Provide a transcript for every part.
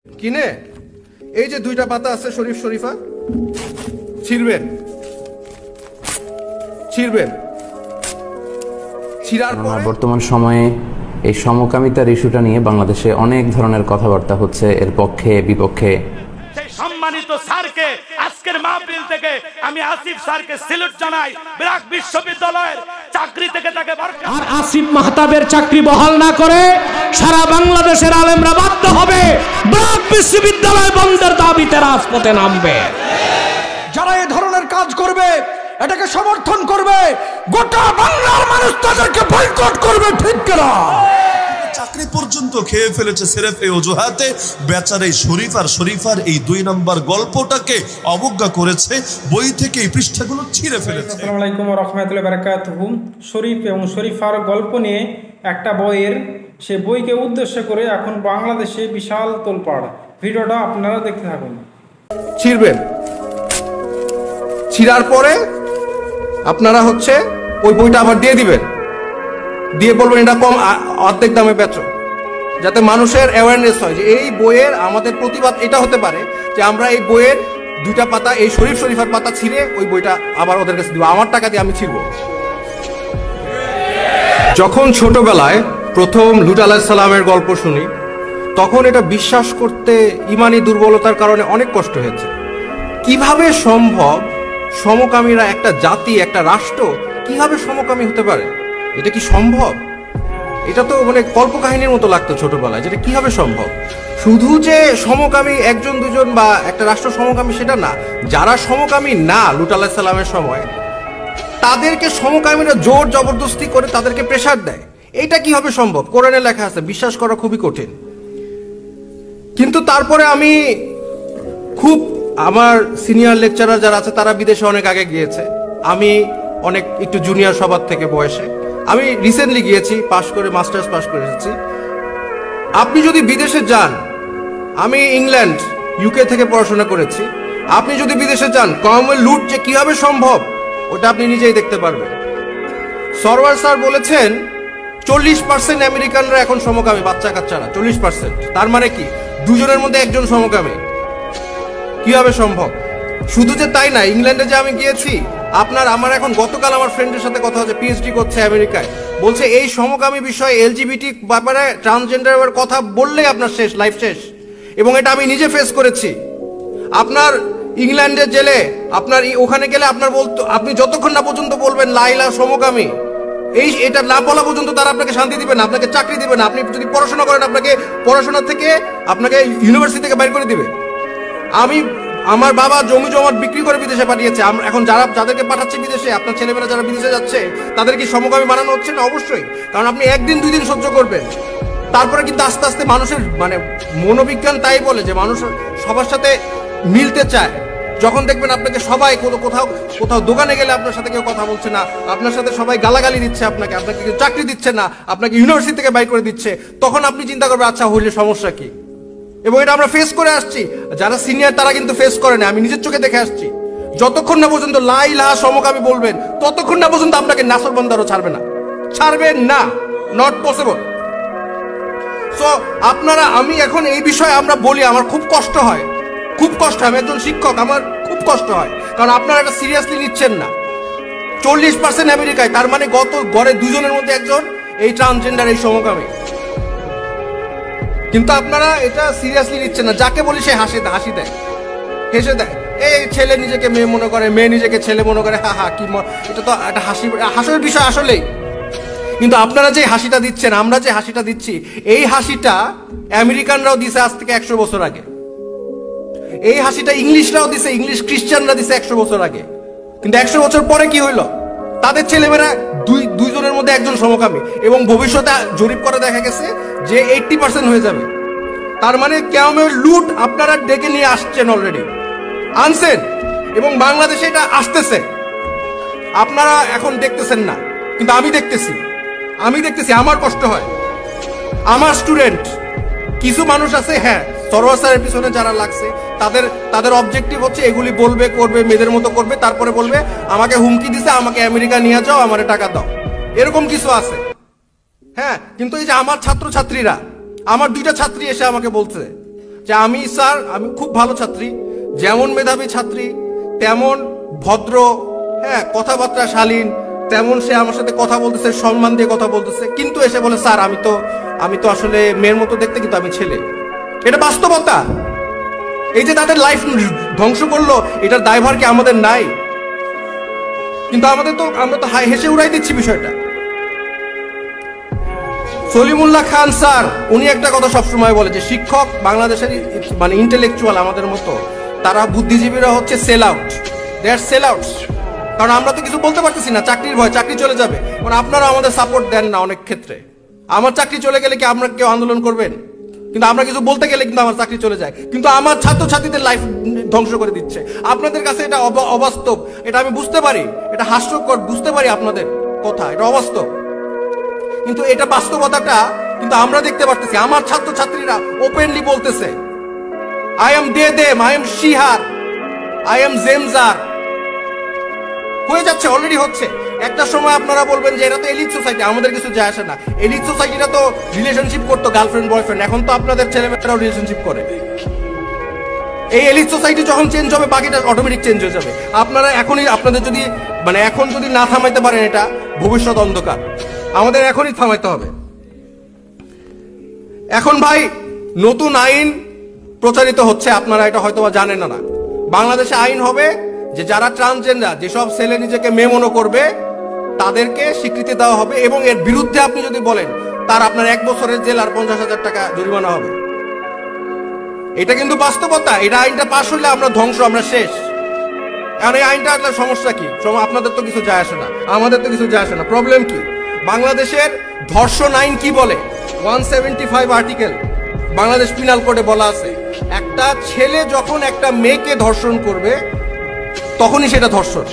কিনে এই যে দুইটা পাতা আছে শরীফ শরীফা ছিড়বেন ছিড়ার পরে বর্তমান সময়ে এই সমকামিতার ইস্যুটা নিয়ে বাংলাদেশে অনেক ধরনের কথাবার্তা হচ্ছে, এর পক্ষে বিপক্ষে। সম্মানিত স্যারকে আজকের মাহফিল থেকে আমি আসিফ স্যারকে স্যালুট জানাই। ব্র্যাক বিশ্ববিদ্যালয়ের চাকরি থেকে তাকে বরখাস্ত। আর আসিফ মাহতাবের চাকরি বহাল না করে সারা বাংলাদেশের আলেমরা বাধ্য হবে ব্র্যাক বিশ্ববিদ্যালয় বন্ধের দাবিতে রাজপথে নামবে। যারা এই ধরনের কাজ করবে এটাকে সমর্থন করবে, গোটা বাংলার মানুষ তাদেরকে বয়কট করবে, ঠিক কিনা? চাকরি পর্যন্ত খেয়ে ফেলেছে সিরেফ এই অজুহাতে। বেচারা এই শরীফার এই 2 নম্বর গল্পটাকে অবজ্ঞা করেছে, বই থেকে এই পৃষ্ঠাগুলো ছিঁড়ে ফেলেছে। আসসালামু আলাইকুম ওয়া রাহমাতুল্লাহি ওয়া বারাকাতুহু। শরীফ এবং শরীফার গল্প নিয়ে একটা বইয়ের সে বইকে উদ্দেশ্য করে এখন বাংলাদেশে বিশাল তোলপাড়। ভিডিওটা আপনারা দেখতে থাকুন। ছিড়বেন, ছিড়ার পরে আপনারা হচ্ছে ওই বইটা আবার দিয়ে দিবেন, দিয়ে বলবেন এটা কম, অর্ধেক দামে বেচো, যাতে মানুষের অ্যাওয়ারনেস হয় যে এই বইয়ের আমাদের প্রতিবাদ এটা হতে পারে যে আমরা এই বইয়ের দুইটা পাতা, এই শরীফার পাতা ছিঁড়ে ওই বইটা আবার ওদের কাছে দিব, আমার টাকা দিয়ে আমি ছিড়ব। যখন ছোটবেলায় প্রথম লূত আলাইহিস সালামের গল্প শুনি তখন এটা বিশ্বাস করতে ইমানি দুর্বলতার কারণে অনেক কষ্ট হয়েছে। কিভাবে সম্ভব সমকামীরা, একটা জাতি, একটা রাষ্ট্র কিভাবে সমকামী হতে পারে? এটা কি সম্ভব? এটা তো মানে কল্পকাহিনীর মতো লাগতো ছোটবেলায়, যেটা কিভাবে সম্ভব। শুধু যে সমকামী একজন দুজন বা একটা রাষ্ট্র সমকামী সেটা না, যারা সমকামী না লূত আলাইহিস সালামের সময় তাদেরকে সমকামীরা জোর জবরদস্তি করে তাদেরকে প্রেসার দেয়। এটা কিভাবে সম্ভব? কোরআনে লেখা আছে, বিশ্বাস করা খুবই কঠিন। কিন্তু তারপরে আমি খুব, আমার সিনিয়র লেকচারার যারা আছে তারা বিদেশে অনেক আগে গিয়েছে, আমি অনেক একটু জুনিয়র সবার থেকে বয়সে, আমি রিসেন্টলি গিয়েছি, পাশ করে মাস্টার্স পাশ করে এসেছি। আপনি যদি বিদেশে যান, আমি ইংল্যান্ড ইউকে থেকে পড়াশোনা করেছি, আপনি যদি বিদেশে যান কমনওয়েলথ যে কিভাবে সম্ভব ওটা আপনি নিজেই দেখতে পারবেন। সরওয়ার স্যার বলেছেন 40% আমেরিকানরা এখন সমকামী, বাচ্চা কাচ্চারা 40%। তার মানে কি দুজনের মধ্যে একজন সমকামী? কিভাবে সম্ভব? শুধু যে তাই না, ইংল্যান্ডে যে আমি গিয়েছি, আমার এখন গতকাল আমার ফ্রেন্ডের সাথে কথা হচ্ছে, পিএইচডি করছে আমেরিকায়, বলছে এই সমকামী বিষয়ে এলজিবিটি ব্যাপারে ট্রান্সজেন্ডারের কথা বললেই আপনার শেষ, লাইফ শেষ। এবং এটা আমি নিজে ফেস করেছি। আপনার ইংল্যান্ডের জেলে, আপনার ওখানে গেলে আপনার বলতো, আপনি যতক্ষণ না পর্যন্ত বলবেন লাইলা সমকামী, এটা না বলা পর্যন্ত তারা আপনাকে শান্তি দিবে না, আপনাকে চাকরি দিবে না। আপনি যদি পড়াশোনা করেন আপনাকে পড়াশোনা থেকে আপনাকে ইউনিভার্সিটি থেকে বাইর করে দিবে। আমার বাবা জমি জমাট বিক্রি করে বিদেশে পাঠিয়েছে। এখন যাদেরকে পাঠাচ্ছে বিদেশে, আপনার ছেলেমেয়েরা যারা বিদেশে যাচ্ছে তাদের কি সমকামী বানানো হচ্ছে না? অবশ্যই। কারণ আপনি একদিন 2 দিন সহ্য করবেন, তারপরে কিন্তু আস্তে আস্তে মানুষের মানে মনোবিজ্ঞান তাই বলে যে মানুষ সবার সাথে মিলতে চায়। যখন দেখবেন আপনাকে সবাই কোথাও দোকানে গেলে আপনার সাথে কেউ কথা বলছে না, আপনার সাথে সবাই গালাগালি দিচ্ছে, আপনাকে কেউ চাকরি দিচ্ছে না, আপনাকে ইউনিভার্সিটি থেকে বাইর করে দিচ্ছে, তখন আপনি চিন্তা করবেন আচ্ছা হইলে সমস্যা কি। এবং এটা আমরা ফেস করে আসছি, যারা সিনিয়র তারা কিন্তু ফেস করে না, আমি নিজের চোখে দেখে আসছি। যতক্ষণ না পর্যন্ত লা ইলাহা সমকামী বলবেন ততক্ষণ না পর্যন্ত আপনাকে নাসরবন্দারও ছাড়বেন না, নট পসিবল। সো আমি এখন এই বিষয়ে আমরা বলি, আমার খুব কষ্ট হয়। আমি একজন শিক্ষক, আমার খুব কষ্ট হয়, কারণ আপনারা এটা সিরিয়াসলি নিচ্ছেন না। 40% আমেরিকায়, তার মানে গড়ে 2 জনের মধ্যে একজন এই ট্রান্সজেন্ডার, এই সমকামী। কিন্তু আপনারা এটা সিরিয়াসলি নিচ্ছেন না। যাকে বলি সে হেসে দেয়। এই ছেলে নিজেকে মেয়ে মনে করে, মেয়ে নিজেকে ছেলে মনে করে, কি এটা তো একটা হাসির বিষয় আসলেই। কিন্তু আপনারা যে হাসিটা দিচ্ছেন, আমরা যে হাসিটা দিচ্ছি, এই হাসিটা আমেরিকানরাও দিছে আজ থেকে 100 বছর আগে। এই হাসিটা ইংলিশরাও দিছে, ইংলিশ খ্রিস্টানরা দিছে 100 বছর আগে। কিন্তু 100 বছর পরে কি হইলো? তাদের ছেলেমেয়েরা 2 জনের মধ্যে একজন সমকামী, এবং ভবিষ্যতে জরিপ করে দেখা গেছে যে 80% হয়ে যাবে। তার মানে কিয়ামতের লুট আপনারা ডেকে নিয়ে আসছেন, অলরেডি আনছেন, এবং বাংলাদেশে এটা আসতেছে। আপনারা এখন দেখতেছেন না, কিন্তু আমি দেখতেছি। আমার কষ্ট হয়। আমার স্টুডেন্ট কিছু মানুষ আছে, হ্যাঁ, সরওয়ার স্যারের পিছনে যারা লাগছে তাদের অবজেক্টিভ হচ্ছে এগুলি বলবে, করবে, মেয়েদের মতো করবে, তারপরে বলবে আমাকে হুমকি দিছে, আমাকে আমেরিকা নিয়ে যাও, আমারে টাকা দাও, এরকম কিছু আছে। হ্যাঁ, কিন্তু এই যে আমার ছাত্রছাত্রীরা, আমার 2টা ছাত্রী এসে আমাকে বলছে যে আমি স্যার আমি খুব ভালো ছাত্রী, যেমন মেধাবী ছাত্রী তেমন ভদ্র, হ্যাঁ কথাবার্তা শালীন, তেমন সে আমার সাথে কথা বলতেছে, সম্মান দিয়ে কথা বলতেছে, কিন্তু এসে বলে স্যার আমি তো আসলে মেয়ের মতো দেখতে, কিন্তু আমি ছেলে। এটা বাস্তবতা। এই যে তাদের লাইফ ধ্বংস করলো, এটার দায়ভার কি আমাদের নাই? কিন্তু আমরা তো হেসে উড়াই দিচ্ছি বিষয়টা। সলিমুল্লাহ খান স্যার উনি একটা কথা সবসময় বলে যে শিক্ষক বাংলাদেশের মানে ইন্টেলেকচুয়াল আমাদের মতো, তারা বুদ্ধিজীবীরা হচ্ছে সেল আউট, দে আর সেল আউটস। কারণ আমরা তো কিছু বলতে পারতেছি না, চাকরির ভয়, চাকরি চলে যাবে। কারণ আপনারা আমাদের সাপোর্ট দেন না অনেক ক্ষেত্রে। আমার চাকরি চলে গেলে কি আমরা কেউ আন্দোলন করবেন? কিন্তু আমরা কিছু বলতে গেলে কিন্তু আমার চাকরি চলে যায়, কিন্তু আমার ছাত্রছাত্রীদের লাইফ ধ্বংস করে দিচ্ছে। আপনাদের কাছে এটা অবাস্তব, এটা আমি বুঝতে পারি, এটা হাস্যকর, বুঝতে পারি আপনাদের কথা, এটা অবাস্তব, কিন্তু এটা বাস্তবতাটা কিন্তু আমরা দেখতে পারতেছি। আমার ছাত্রছাত্রীরা ওপেনলি বলতেছে I am they them, I am she her, I am জেমজার। হয়ে যাচ্ছে, অলরেডি হচ্ছে। একটা সময় আপনারা বলবেন যে এটা তো এলিট সোসাইটি, আমাদের কিছু যায় আসে না। এলিট সোসাইটিটা তো রিলেশনশিপ করতো, গার্লফ্রেন্ড বয়ফ্রেন্ড, এখন তো আপনাদের ছেলেমেয়েরাও রিলেশনশিপ করে। এই এলিট সোসাইটি যখন চেঞ্জ হবে, বাকিটা অটোমেটিক চেঞ্জ হয়ে যাবে। আপনারা এখনই, আপনাদের যদি মানে এখন যদি না থামাইতে পারেন, এটা ভবিষ্যৎ অন্ধকার। আমাদের এখনই থামাইতে হবে। এখন ভাই নতুন আইন প্রচারিত হচ্ছে, আপনারা এটা হয়তো জানেন না। বাংলাদেশে আইন হবে যে যারা ট্রান্সজেন্ডার, যেসব ছেলে নিজেকে মেয়ে মনে করবে তাদেরকে স্বীকৃতি দেওয়া হবে, এবং এর বিরুদ্ধে আপনি যদি বলেন তার আপনার 1 বছরের জেল আর 50,000 টাকা জরিমানা হবে। এটা কিন্তু বাস্তবতা। এটা আইনটা পাশ হলে আমরা ধ্বংস, আমরা শেষ। কারণ এই আইনটা আসলে সমস্যা কি? আপনাদের তো কিছু যায় আসে না, আমাদের তো কিছু যায় আসে না। প্রবলেম কি? বাংলাদেশের ধর্ষণ আইন কি বলে? 175 আর্টিকেল বাংলাদেশ পিনাল কোডে বলা আছে, একটা ছেলে যখন একটা মেয়েকে ধর্ষণ করবে তখনই সেটা ধর্ষণ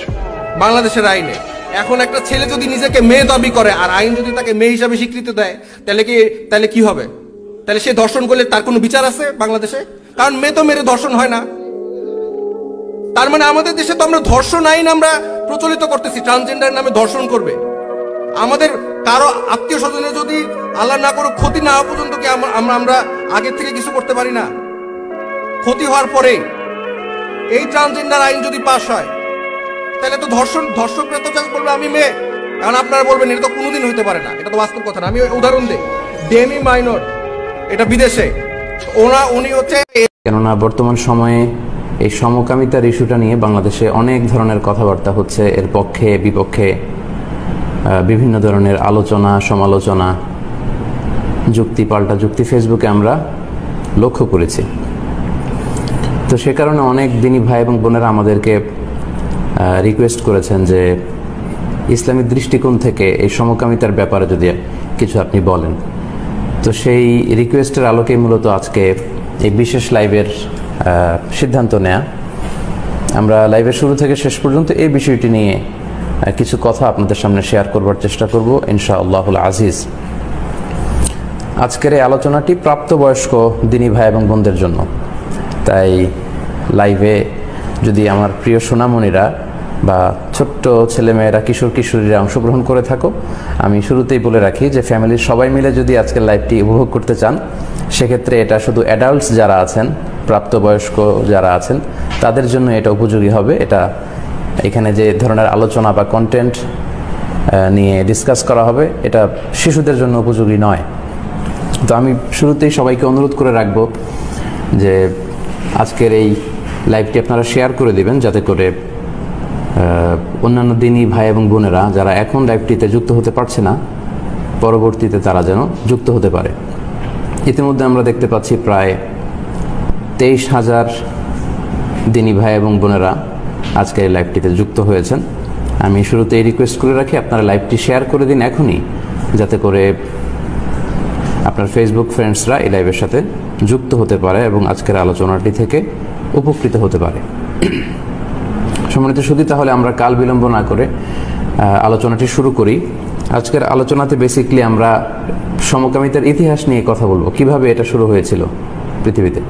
বাংলাদেশের আইনে। এখন একটা ছেলে যদি নিজেকে মেয়ে দাবি করে আর আইন যদি তাকে মেয়ে হিসাবে স্বীকৃতি দেয়, তাহলে কি হবে? তাহলে সে ধর্ষণ করলে তার কোনো বিচার আছে বাংলাদেশে? কারণ মেয়ে তো মেরে ধর্ষণ হয় না। তার মানে আমাদের দেশে তো আমরা ধর্ষণ আইন আমরা প্রচলিত করতেছি, ট্রান্সজেন্ডার নামে ধর্ষণ করবে। আমাদের কারো আত্মীয় স্বজনের যদি আল্লাহ না করুক ক্ষতি না হওয়া পর্যন্ত কি আমরা আগের থেকে কিছু করতে পারি না? ক্ষতি হওয়ার পরে এই ট্রান্সজেন্ডার আইন যদি পাশ হয়, তাহলে তো ধর্ষকরা তো জাস্ট বলবে আমি মেয়ে। কারণ আপনারা বলবেন এটা তো কোনোদিন হইতে পারে না, এটা তো বাস্তব কথা না। আমি উদাহরণ দিই, ডেমি মাইনর, এটা বিদেশে, উনি হচ্ছে। কেননা বর্তমান সময়ে এই সমকামিতার ইস্যুটা নিয়ে বাংলাদেশে অনেক ধরনের কথাবার্তা হচ্ছে, এর পক্ষে বিপক্ষে বিভিন্ন ধরনের আলোচনা, সমালোচনা, যুক্তি পাল্টা যুক্তি ফেসবুকে আমরা লক্ষ্য করেছি। তো সে কারণে অনেক দিনী ভাই এবং বোনেরা আমাদেরকে রিকোয়েস্ট করেছেন যে ইসলামিক দৃষ্টিকোণ থেকে এই সমকামিতার ব্যাপারে যদি কিছু আপনি বলেন। তো সেই রিকোয়েস্টের আলোকে মূলত আজকে এই বিশেষ লাইভের সিদ্ধান্ত নেয়া। আমরা লাইভের শুরু থেকে শেষ পর্যন্ত এই বিষয়টি নিয়ে কিছু কথা আপনাদের সামনে শেয়ার করবার চেষ্টা করব ইনশাআল্লাহুল আজিজ। আজকের এই আলোচনাটি প্রাপ্তবয়স্ক দিনী ভাই এবং বোনদের জন্য, তাই লাইভে যদি আমার প্রিয় সোনামণিরা বা ছোট্ট ছেলেমেয়েরা, কিশোর কিশোরীরা অংশগ্রহণ করে থাকো, আমি শুরুতেই বলে রাখি যে ফ্যামিলির সবাই মিলে যদি আজকের লাইভটি উপভোগ করতে চান, সেক্ষেত্রে এটা শুধু অ্যাডাল্টস যারা আছেন, প্রাপ্তবয়স্ক যারা আছেন, তাদের জন্য এটা উপযোগী হবে। এটা এখানে যে ধরনের আলোচনা বা কন্টেন্ট নিয়ে ডিসকাস করা হবে, এটা শিশুদের জন্য উপযোগী নয়। তো আমি শুরুতেই সবাইকে অনুরোধ করে রাখব যে আজকের এই লাইভটি আপনারা শেয়ার করে দিবেন, যাতে করে অন্যান্য দিনী ভাই এবং বোনেরা যারা এখন লাইভটিতে যুক্ত হতে পারছে না, পরবর্তীতে তারা যেন যুক্ত হতে পারে। ইতিমধ্যে আমরা দেখতে পাচ্ছি প্রায় 23,000 দিনী ভাই এবং বোনেরা আজকের লাইভটিতে যুক্ত হয়েছেন। আমি শুরুতেই রিকোয়েস্ট করে রাখি, আপনারা লাইভটি শেয়ার করে দিন এখনই, যাতে করে আপনার ফেসবুক ফ্রেন্ডসরা এই লাইভের সাথে যুক্ত হতে পারে এবং আজকের আলোচনাটি থেকে উপকৃত হতে পারে। সম্মানিত সুধী, তাহলে আমরা কাল বিলম্ব না করে আলোচনাটি শুরু করি। আজকের আলোচনাতে বেসিক্যালি আমরা সমকামিতার ইতিহাস নিয়ে কথা বলবো, কিভাবে এটা শুরু হয়েছিল পৃথিবীতে,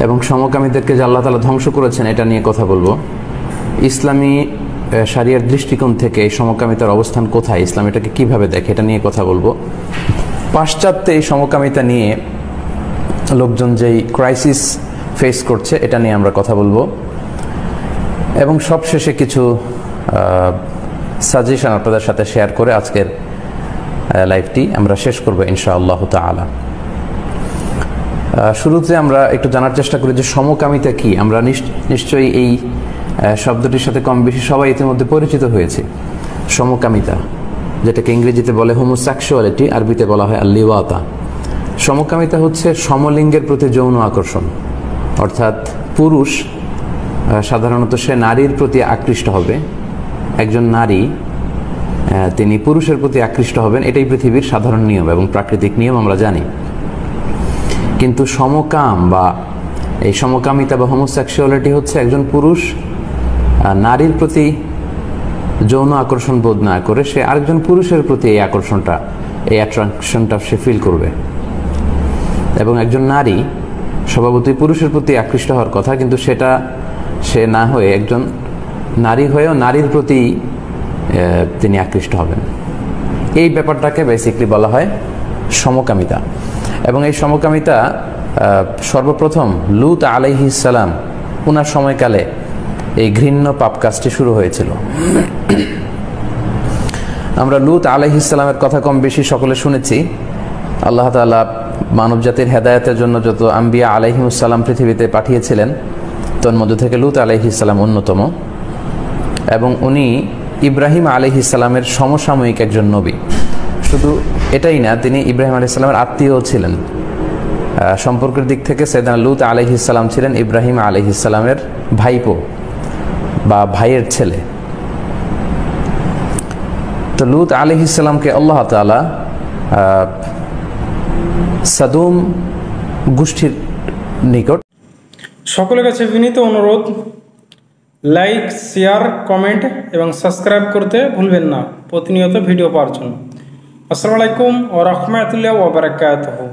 এবং সমকামীদেরকে যে আল্লাহ তাআলা ধ্বংস করেছেন এটা নিয়ে কথা বলবো। ইসলামী শরিয়ার দৃষ্টিকোণ থেকে এই সমকামিতার অবস্থান কোথায়, ইসলাম এটাকে কিভাবে দেখে, এটা নিয়ে কথা বলবো। পাশ্চাত্যে এই সমকামিতা নিয়ে লোকজন যেই ক্রাইসিস ফেস করছে এটা নিয়ে আমরা কথা বলবো, এবং সবশেষে কিছু সাজেশন আপনাদের সাথে শেয়ার করে আজকের লাইভটি আমরা শেষ করব ইনশাআল্লাহ তাআলা। শুরুতে আমরা একটু জানার চেষ্টা করি যে সমকামিতা কি। আমরা নিশ্চয়ই এই শব্দটির সাথে কম বেশি সবাই ইতিমধ্যে পরিচিত হয়েছে। সমকামিতা, যেটাকে ইংরেজিতে বলে হোমোসেক্সুয়ালিটি, আরবিতে বলা হয় আল-লিওয়াতা। সমকামিতা হচ্ছে সমলিঙ্গের প্রতি যৌন আকর্ষণ, অর্থাৎ পুরুষ সাধারণত সে নারীর প্রতি আকৃষ্ট হবে, একজন নারী তিনি পুরুষের প্রতি আকৃষ্ট হবেন, এটাই পৃথিবীর সাধারণ নিয়ম এবং প্রাকৃতিক নিয়ম আমরা জানি। কিন্তু সমকাম বা এই সমকামিতা বা হোমোসেক্সুয়ালিটি হচ্ছে একজন পুরুষ নারীর প্রতি যৌন আকর্ষণ বোধ না করে সে আরেকজন পুরুষের প্রতি এই অ্যাট্রাকশনটা সে ফিল করবে। এবং একজন নারী স্বভাবতই পুরুষের প্রতি আকৃষ্ট হওয়ার কথা, কিন্তু সেটা সে না হয়ে একজন নারী হয়েও নারীর প্রতি তিনি আকৃষ্ট হবেন। এই ব্যাপারটাকে বেসিকলি বলা হয় সমকামিতা। এবং এই সমকামিতা সর্বপ্রথম লূত আলাইহিস সালাম ওনার সময়কালে এই ঘৃণ্য পাপ কাজটি শুরু হয়েছিল। আমরা লূত আলাইহিস সালামের কথা কম বেশি সকলে শুনেছি। আল্লাহ তাআলা মানব জাতির হেদায়েতের জন্য যত আম্বিয়া আলাইহিমুস সালাম পৃথিবীতে পাঠিয়েছিলেন তন্মধ্য থেকে লূত আলাইহিস সালাম অন্যতম, এবং উনি ইব্রাহিম আলাইহিস সালামের সমসাময়িক একজন নবী। শুধু এটাই না, তিনি ইব্রাহিম আলাইহিস সালামের আত্মীয় ছিলেন। সম্পর্কের দিক থেকে সাইয়েদনা লূত আলাইহিস সালাম ছিলেন ইব্রাহিম আলাইহিস সালামের ভাইপো বা ভাইয়ের ছেলে। তো লূত আলাইহিস সালামকে আল্লাহ তাআলা সাদুম গোষ্ঠীর নিকট। সকলের কাছে বিনীত অনুরোধ, লাইক, শেয়ার, কমেন্ট এবং সাবস্ক্রাইব করতে ভুলবেন না প্রতিনিয়ত ভিডিও পাওয়ার জন্য। আসসালামু আলাইকুম ওয়া রাহমাতুল্লাহি ওয়া বারাকাতুহু।